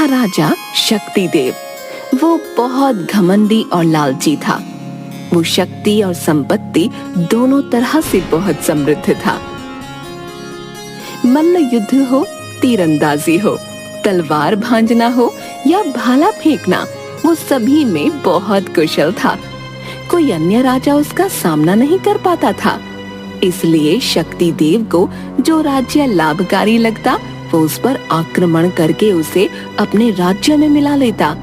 राजा शक्ति देव, वो बहुत घमंडी और लालची था। वो शक्ति और संपत्ति दोनों तरह से बहुत समृद्ध था। मल्ल युद्ध हो, तीरंदाजी हो, तलवार भांजना हो या भाला फेंकना, वो सभी में बहुत कुशल था। कोई अन्य राजा उसका सामना नहीं कर पाता था। इसलिए शक्ति देव को जो राज्य लाभकारी लगता, वो उस पर आक्रमण करके उसे अपने राज्य में मिला लेता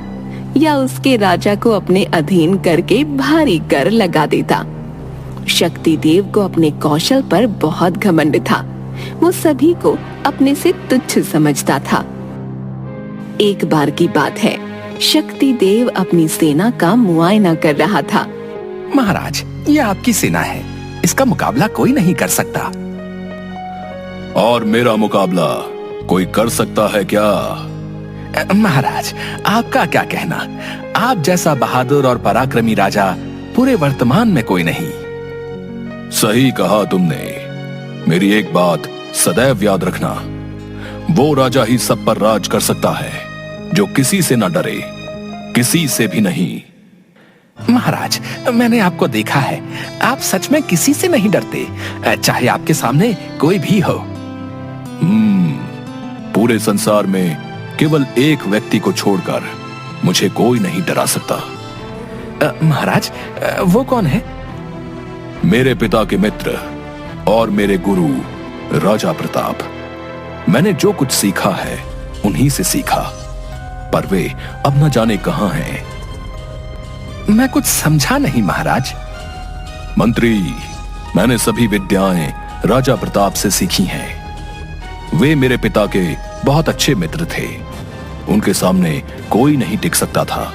या उसके राजा को अपने अधीन करके भारी कर लगा देता। शक्ति देव को अपने कौशल पर बहुत घमंड था। वो सभी को अपने से तुच्छ समझता था। एक बार की बात है, शक्ति देव अपनी सेना का मुआयना कर रहा था। महाराज, ये आपकी सेना है, इसका मुकाबला कोई नहीं कर सकता। और मेरा मुकाबला कोई कर सकता है क्या? महाराज, आपका क्या कहना, आप जैसा बहादुर और पराक्रमी राजा पूरे वर्तमान में कोई नहीं। सही कहा तुमने। मेरी एक बात सदैव याद रखना, वो राजा ही सब पर राज कर सकता है जो किसी से न डरे, किसी से भी नहीं। महाराज, मैंने आपको देखा है, आप सच में किसी से नहीं डरते, चाहे आपके सामने कोई भी हो। पूरे संसार में केवल एक व्यक्ति को छोड़कर मुझे कोई नहीं डरा सकता। महाराज, वो कौन है? मेरे पिता के मित्र और मेरे गुरु राजा प्रताप। मैंने जो कुछ सीखा है उन्हीं से सीखा, पर वे अब न जाने कहां हैं। मैं कुछ समझा नहीं महाराज। मंत्री, मैंने सभी विद्याएं राजा प्रताप से सीखी हैं। वे मेरे पिता के बहुत अच्छे मित्र थे। उनके सामने कोई नहीं टिक सकता था।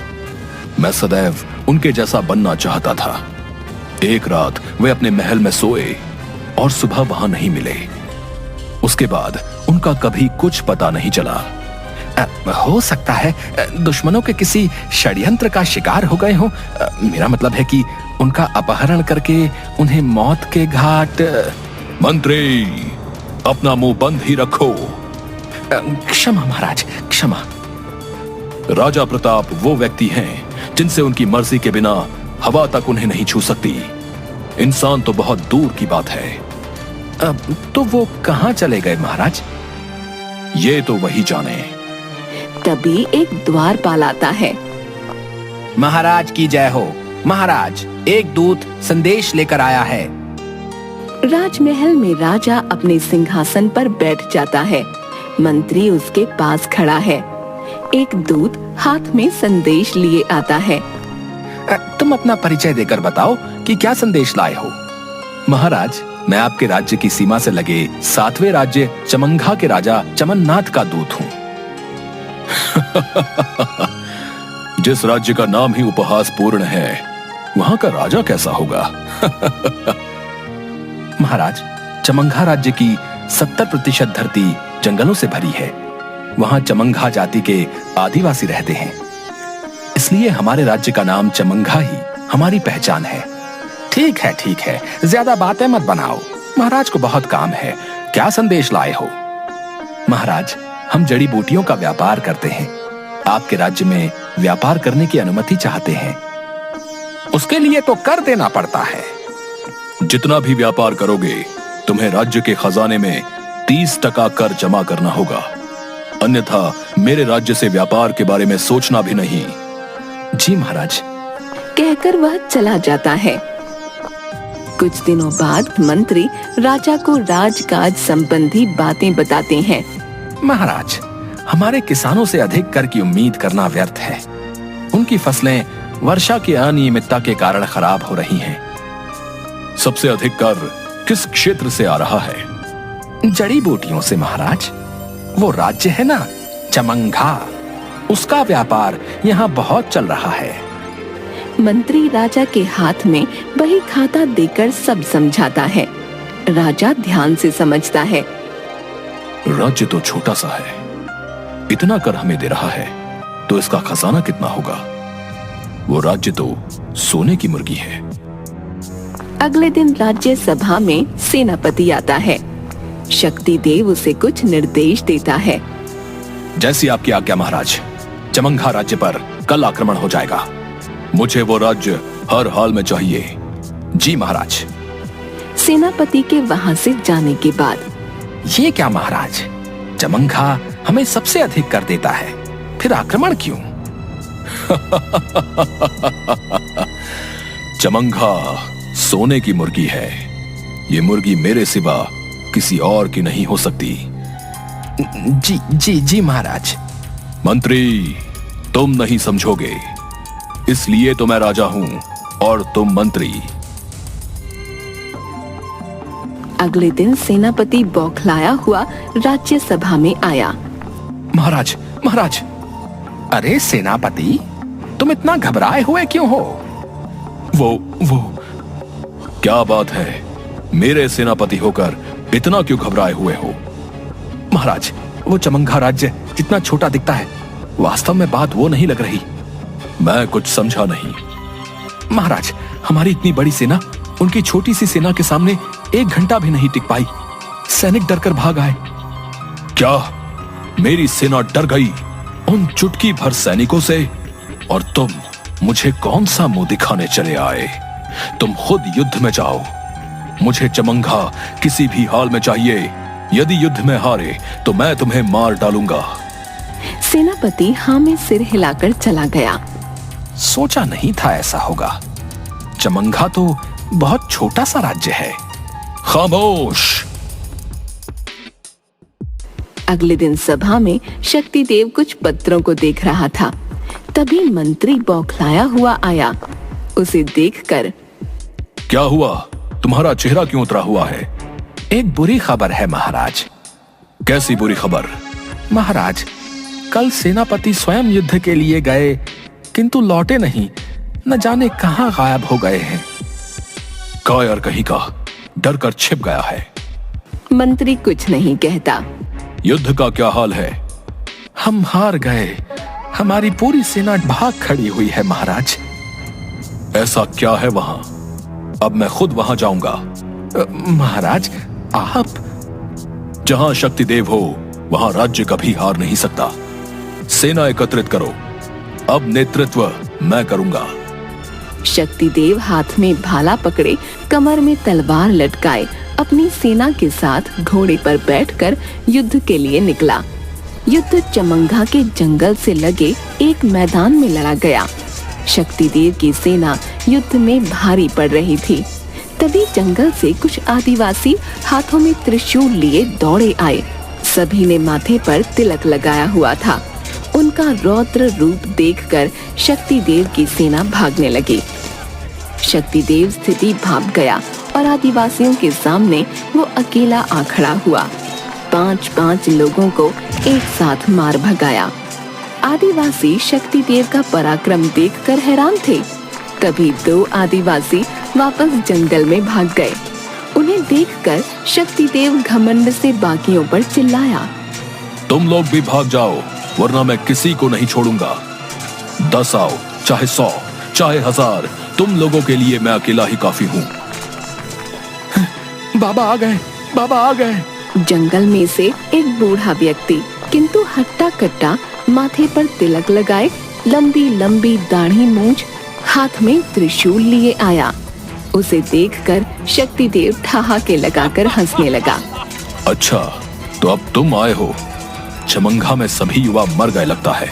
मैं सदैव उनके जैसा बनना चाहता था। एक रात वे अपने महल में सोए और सुबह वहां नहीं मिले। उसके बाद उनका कभी कुछ पता नहीं चला। हो सकता है दुश्मनों के किसी षड्यंत्र का शिकार हो गए हो। मेरा मतलब है कि उनका अपहरण करके उन्हें मौत के घाट। मंत्री, अपना मुंह बंद ही रखो। क्षमा महाराज, क्षमा। राजा प्रताप वो व्यक्ति हैं जिनसे उनकी मर्जी के बिना हवा तक उन्हें नहीं छू सकती। इंसान तो बहुत दूर की बात है। तो वो कहां चले गए महाराज? ये तो वही जाने। तभी एक द्वारपाल आता है। महाराज की जय हो। महाराज, एक दूत संदेश लेकर आया है। राजमहल में राजा अपने सिंहासन पर बैठ जाता है। मंत्री उसके पास खड़ा है। एक दूत हाथ में संदेश लिए आता है। तुम अपना परिचय देकर बताओ कि क्या संदेश लाए हो। महाराज, मैं आपके राज्य की सीमा से लगे 7वें राज्य चमंघा के राजा चमननाथ का दूत हूँ। जिस राज्य का नाम ही उपहास पूर्ण है, वहां का राजा कैसा होगा? महाराज, चमंघा राज्य की 70% धरती जंगलों से भरी है। वहां चमंघा जाति के आदिवासी रहते हैं, इसलिए हमारे राज्य का नाम चमंघा ही हमारी पहचान है। ठीक है, ठीक है, ज्यादा बातें मत बनाओ। महाराज को बहुत काम है। क्या संदेश लाए हो? महाराज, हम जड़ी बूटियों का व्यापार करते हैं। आपके राज्य में व्यापार करने की अनुमति चाहते हैं। उसके लिए तो कर देना पड़ता है। जितना भी व्यापार करोगे, तुम्हें राज्य के खजाने में 30% कर जमा करना होगा, अन्यथा मेरे राज्य से व्यापार के बारे में सोचना भी नहीं। जी महाराज। कहकर वह चला जाता है। कुछ दिनों बाद मंत्री राजा को राजकाज संबंधी बातें बताते हैं। महाराज, हमारे किसानों से अधिक कर की उम्मीद करना व्यर्थ है। उनकी फसलें वर्षा की अनियमितता के कारण खराब हो रही हैं। सबसे अधिक कर किस क्षेत्र से आ रहा है? जड़ी बूटियों से महाराज। वो राज्य है ना चमंघा, उसका व्यापार यहाँ बहुत चल रहा है। मंत्री राजा के हाथ में बही खाता देकर सब समझाता है। राजा ध्यान से समझता है। राज्य तो छोटा सा है, इतना कर हमें दे रहा है तो इसका खजाना कितना होगा? वो राज्य तो सोने की मुर्गी है। अगले दिन राज्य सभा में सेनापति आता है। शक्ति देव उसे कुछ निर्देश देता है। जैसी आपकी आज्ञा महाराज। चमंघा राज्य पर कल आक्रमण हो जाएगा। मुझे वो राज्य हर हाल में चाहिए। जी महाराज। सेनापति के वहां से जाने के बाद, ये क्या महाराज, चमंघा हमें सबसे अधिक कर देता है, फिर आक्रमण क्यों? चमंघा सोने की मुर्गी है। ये मुर्गी मेरे सिवा किसी और की नहीं हो सकती। जी जी जी महाराज। मंत्री, तुम नहीं समझोगे, इसलिए तो मैं राजा हूं और तुम मंत्री। अगले दिन सेनापति बौखलाया हुआ राज्यसभा में आया। महाराज महाराज। अरे सेनापति, तुम इतना घबराए हुए क्यों हो? वो क्या बात है? मेरे सेनापति होकर इतना क्यों घबराए हुए हो? महाराज, वो चमंघा राज्य जितना छोटा दिखता है, वास्तव में बात वो नहीं लग रही। मैं कुछ समझा नहीं। महाराज, हमारी इतनी बड़ी सेना उनकी छोटी सी सेना के सामने 1 घंटा भी नहीं टिक पाई। सैनिक डरकर भाग आए। क्या मेरी सेना डर गई उन चुटकी भर सैनिकों से? और तुम मुझे कौन सा मुंह दिखाने चले आए? तुम खुद युद्ध में जाओ। मुझे चमंघा किसी भी हाल में चाहिए। यदि युद्ध में हारे तो मैं तुम्हें मार डालूंगा। सेनापति हाँ में सिर हिलाकर चला गया। सोचा नहीं था ऐसा होगा। चमंघा तो बहुत छोटा सा राज्य है। खामोश। अगले दिन सभा में शक्तिदेव कुछ पत्रों को देख रहा था। तभी मंत्री बौखलाया हुआ आया। उसे देखकर, क्या हुआ? तुम्हारा चेहरा क्यों उतरा हुआ है? एक बुरी खबर है महाराज। कैसी बुरी खबर? महाराज, कल सेनापति स्वयं युद्ध के लिए गए, किंतु लौटे नहीं। न जाने कहां गायब हो गए हैं। कायर कहीं का, डर कर छिप गया है। मंत्री कुछ नहीं कहता। युद्ध का क्या हाल है? हम हार गए। हमारी पूरी सेना भाग खड़ी हुई है महाराज। ऐसा क्या है वहां? अब मैं खुद वहां जाऊंगा। महाराज, आप? जहां शक्तिदेव हो वहां राज्य कभी हार नहीं सकता। सेना एकत्रित करो। अब नेतृत्व मैं करूंगा। शक्तिदेव हाथ में भाला पकड़े, कमर में तलवार लटकाए, अपनी सेना के साथ घोड़े पर बैठकर युद्ध के लिए निकला। युद्ध चमंघा के जंगल से लगे एक मैदान में लड़ा गया। शक्तिदेव की सेना युद्ध में भारी पड़ रही थी। तभी जंगल से कुछ आदिवासी हाथों में त्रिशूल लिए दौड़े आए। सभी ने माथे पर तिलक लगाया हुआ था। उनका रौद्र रूप देखकर शक्तिदेव की सेना भागने लगी। शक्तिदेव स्थिति भाप गया और आदिवासियों के सामने वो अकेला आ खड़ा हुआ। 5-5 लोगों को एक साथ मार भगाया। आदिवासी शक्तिदेव का पराक्रम देखकर हैरान थे। तभी 2 आदिवासी वापस जंगल में भाग गए। उन्हें देखकर शक्तिदेव घमंड से बाकियों पर चिल्लाया, तुम लोग भी भाग जाओ, वरना मैं किसी को नहीं छोड़ूंगा। 10 आओ, चाहे 100, चाहे 1000, तुम लोगों के लिए मैं अकेला ही काफी हूँ। बाबा आ गए, बाबा आ गए। जंगल में से एक बूढ़ा व्यक्ति, किंतु हट्टा कट्टा, माथे पर तिलक लगाए, लंबी लंबी दाढ़ी मूंछ, हाथ में त्रिशूल लिए आया। उसे देखकर शक्तिदेव ठहाके लगाकर हंसने लगा। अच्छा, तो अब तुम आए हो। चमंघा में सभी युवा मर गए लगता है,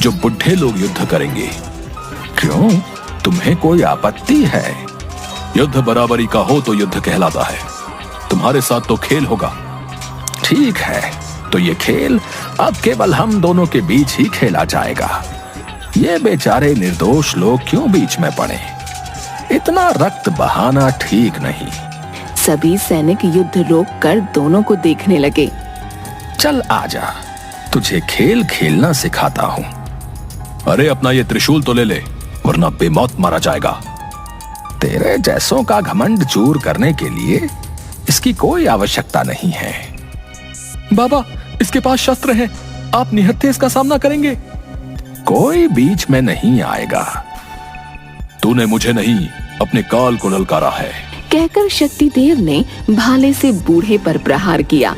जो बुढ़े लोग युद्ध करेंगे। क्यों, तुम्हें कोई आपत्ति है? युद्ध बराबरी का हो तो युद्ध कहलाता है। तुम्हारे साथ तो खेल होगा। ठीक है, तो ये खेल अब केवल हम दोनों के बीच ही खेला जाएगा। ये बेचारे निर्दोष लोग क्यों बीच में पड़े? इतना रक्त बहाना ठीक नहीं। सभी सैनिक युद्ध रोककर दोनों को देखने लगे। चल आजा, तुझे खेल खेलना सिखाता हूँ। अरे अपना ये त्रिशूल तो ले ले, वरना बेमौत मारा जाएगा। तेरे जैसों का घमंड चूर करने के लिए इसकी कोई आवश्यकता नहीं है। बाबा, इसके पास शस्त्र है, आप निहत्थे इसका सामना करेंगे। कोई बीच में नहीं आएगा। तूने मुझे नहीं, अपने काल को ललकारा है। कहकर शक्तिदेव ने भाले से बूढ़े पर प्रहार किया,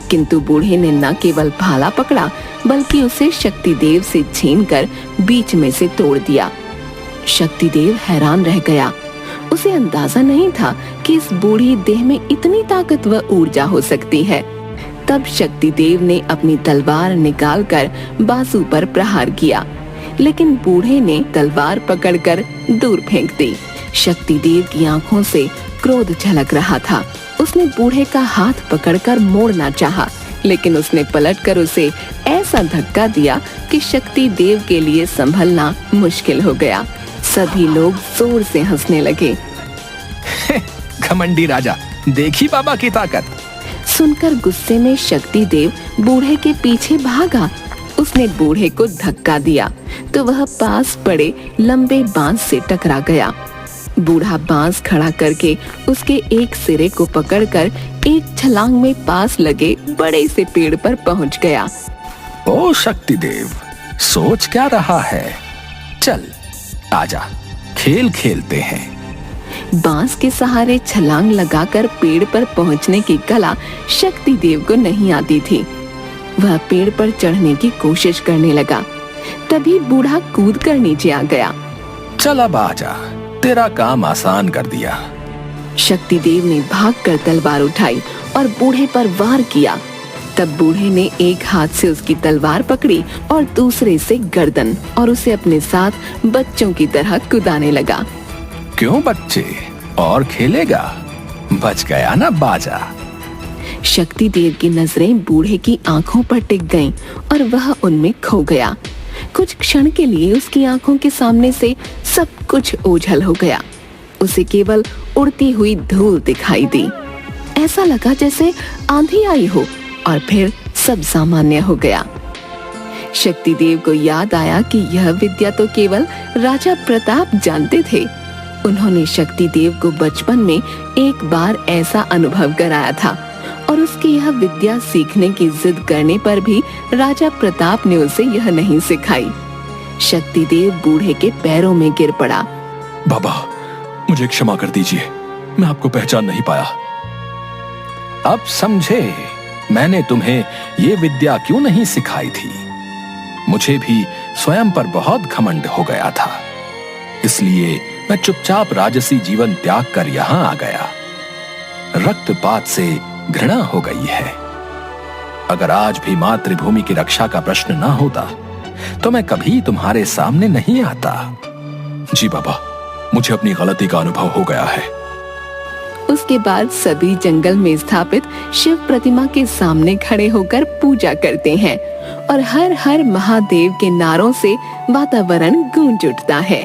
किंतु बूढ़े ने न केवल भाला पकड़ा बल्कि उसे शक्तिदेव से छीनकर बीच में से तोड़ दिया। शक्तिदेव हैरान रह गया। उसे अंदाजा नहीं था कि इस बूढ़ी देह में इतनी ताकत व ऊर्जा हो सकती है। तब शक्तिदेव ने अपनी तलवार निकालकर बाजू पर प्रहार किया, लेकिन बूढ़े ने तलवार पकड़कर दूर फेंक दी। शक्तिदेव की आंखों से क्रोध झलक रहा था। उसने बूढ़े का हाथ पकड़कर मोड़ना चाहा, लेकिन उसने पलटकर उसे ऐसा धक्का दिया कि शक्तिदेव के लिए संभलना मुश्किल हो गया। सभी लोग जोर से हंसने लगे। घमंडी राजा, देखी बाबा की ताकत। सुनकर गुस्से में शक्तिदेव बूढ़े के पीछे भागा। उसने बूढ़े को धक्का दिया तो वह पास पड़े लंबे बांस से टकरा गया। बूढ़ा बांस खड़ा करके उसके एक सिरे को पकड़कर एक छलांग में पास लगे बड़े से पेड़ पर पहुंच गया। ओ शक्तिदेव, सोच क्या रहा है? चल आजा, खेल खेलते हैं। बांस के सहारे छलांग लगाकर पेड़ पर पहुंचने की कला शक्तिदेव को नहीं आती थी। वह पेड़ पर चढ़ने की कोशिश करने लगा। तभी बूढ़ा कूद कर नीचे आ गया। चल अब आजा, तेरा काम आसान कर दिया। शक्तिदेव ने भागकर तलवार उठाई और बूढ़े पर वार किया। तब बूढ़े ने एक हाथ से उसकी तलवार पकड़ी और दूसरे से गर्दन, और उसे अपने साथ बच्चों की तरह कुदाने लगा। क्यों बच्चे, और खेलेगा? बच गया ना बाजा। शक्तिदेव की नजरें बूढ़े की आंखों पर टिक गईं और वह उनमें खो गया। कुछ क्षण के लिए उसकी आंखों के सामने से सब कुछ ओझल हो गया। उसे केवल उड़ती हुई धूल दिखाई दी। ऐसा लगा जैसे आंधी आई हो, और फिर सब सामान्य हो गया। शक्तिदेव को याद आया कि यह विद्या तो केवल राजा प्रताप जानते थे। उन्होंने शक्तिदेव को बचपन में एक बार ऐसा अनुभव कराया था, और उसकी यह विद्या सीखने की जिद करने पर भी राजा प्रताप ने उसे यह नहीं सिखाई। शक्तिदेव बूढ़े के पैरों में गिर पड़ा। बाबा, मुझे क्षमा कर दीजिए, मैं आपको पहचान नहीं पाया। अब समझे मैंने तुम्हें ये विद्या क्यों नहीं सिखाई थी। मुझे भी स्वयं पर बहुत घमंड हो गया था, इसलिए मैं चुपचाप राजसी जीवन त्याग कर यहाँ आ गया। रक्तपात से घृणा हो गई है। अगर आज भी मातृभूमि की रक्षा का प्रश्न ना होता तो मैं कभी तुम्हारे सामने नहीं आता। जी बाबा, मुझे अपनी गलती का अनुभव हो गया है। उसके बाद सभी जंगल में स्थापित शिव प्रतिमा के सामने खड़े होकर पूजा करते हैं और हर हर महादेव के नारों से वातावरण गूंज उठता है।